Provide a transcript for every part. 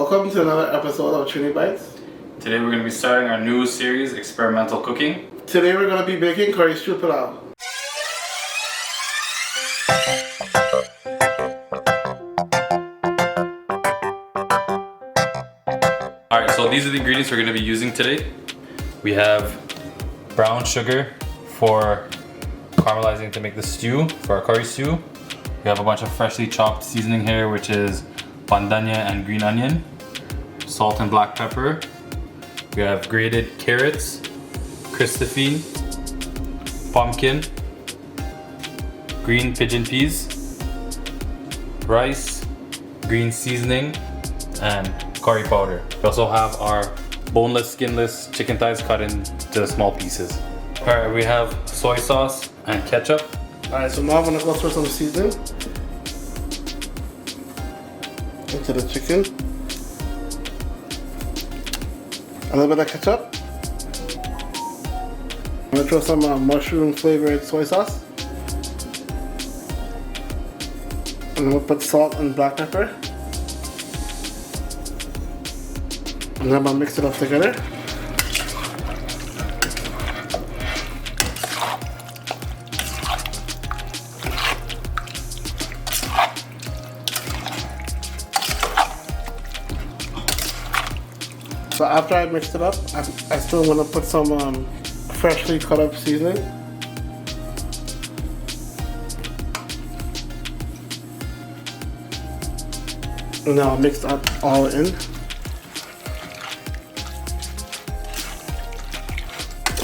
Welcome to another episode of Trini Bites. Today we're going to be starting our new series, Experimental Cooking. Today we're going to be making curry stew pilau. Alright, so these are the ingredients we're going to be using today. We have brown sugar for caramelizing to make the stew, for our curry stew. We have a bunch of freshly chopped seasoning here, which is bandanya and green onion, salt and black pepper. We have grated carrots, Christophine, pumpkin, green pigeon peas, rice, green seasoning, and curry powder. We also have our boneless, skinless chicken thighs cut into small pieces. Alright, we have soy sauce and ketchup. Alright, so now I'm going to go through some seasoning into the chicken. A little bit of ketchup. I'm going to throw some mushroom flavored soy sauce. And I'm going to put salt and black pepper. And then I'm going to mix it up together. So after I mixed it up, I still want to put some freshly cut up seasoning. And now I'll mix that all in.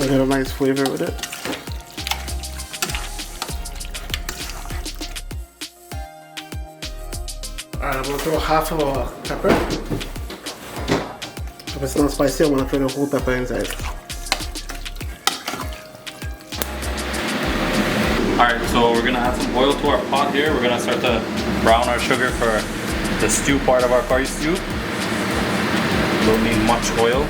I get a nice flavor with it. Alright, I'm going to throw half of a pepper. If it's not spicy, I'm going to throw the whole pepper inside. Alright, so we're going to add some oil to our pot here. We're going to start to brown our sugar for the stew part of our curry stew. Don't need much oil.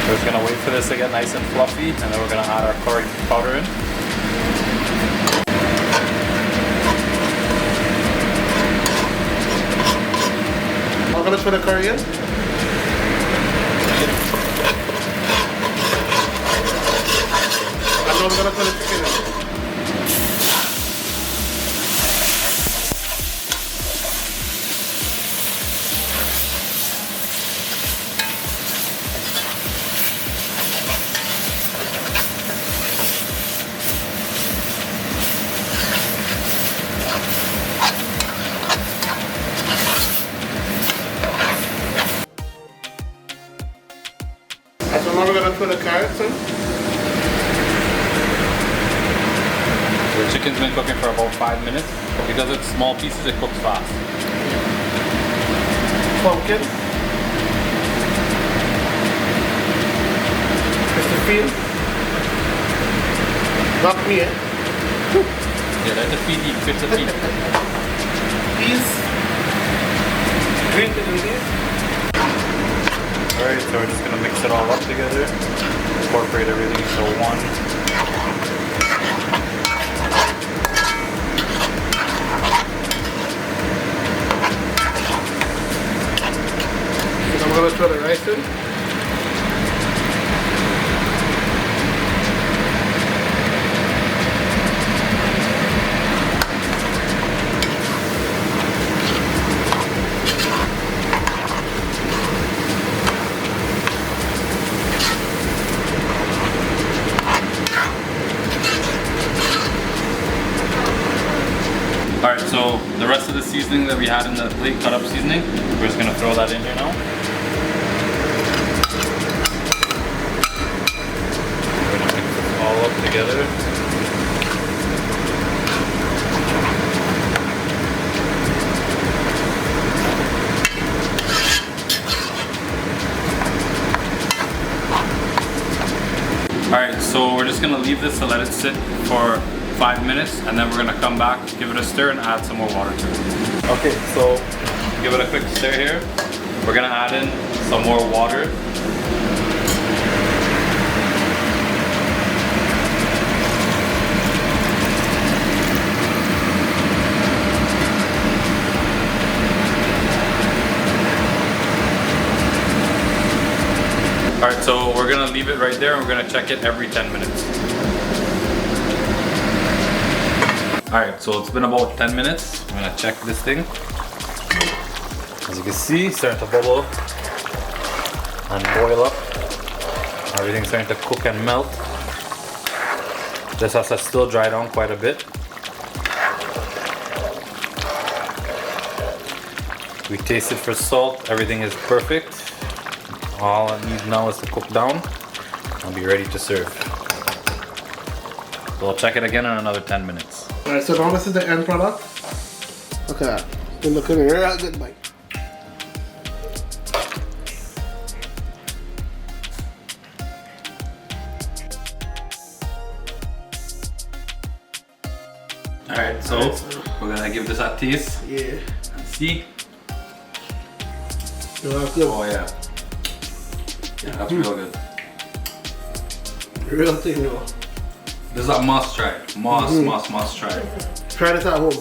We're just going to wait for this to get nice and fluffy, and then we're going to add our curry powder in. I'm going to put the curry in. And now I'm going to put the chicken in. So now we're going to put the carrots in. The chicken's been cooking for about 5 minutes. Because it's small pieces, it cooks fast. Pumpkin. Christophine. Not me, eh? Yeah, let the feet eat, fit the feet. Peas. Green pigeon peas. Alright, so we're just going to mix it all up together. Incorporate everything into one. I'm going to throw the rice in. Alright, so the rest of the seasoning that we had in the plate, cut up seasoning, we're just going to throw that in here now. We're going to mix this all up together. Alright, so we're just going to leave this to let it sit for 5 minutes, and then we're going to come back, give it a stir, and add some more water to it. Okay, so give it a quick stir here. We're going to add in some more water. so we're gonna leave it right there and we're gonna check it every 10 minutes. Alright, so it's been about 10 minutes. I'm gonna check this thing. As you can see, it's starting to bubble and boil up. Everything's starting to cook and melt. This has to still dry down quite a bit. We tasted for salt, everything is perfect. All it needs now is to cook down and be ready to serve. So we'll check it again in another 10 minutes. Alright, so now this is the end product. Look at that. It's looking real good, Mike. Alright, so we're gonna give this a taste. Yeah. And see. Real good. Oh yeah. Yeah, that's real good. Real thing though. This is a must try. Must try. Try this at home.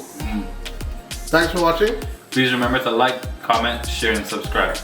Thanks for watching. Please remember to like, comment, share, and subscribe.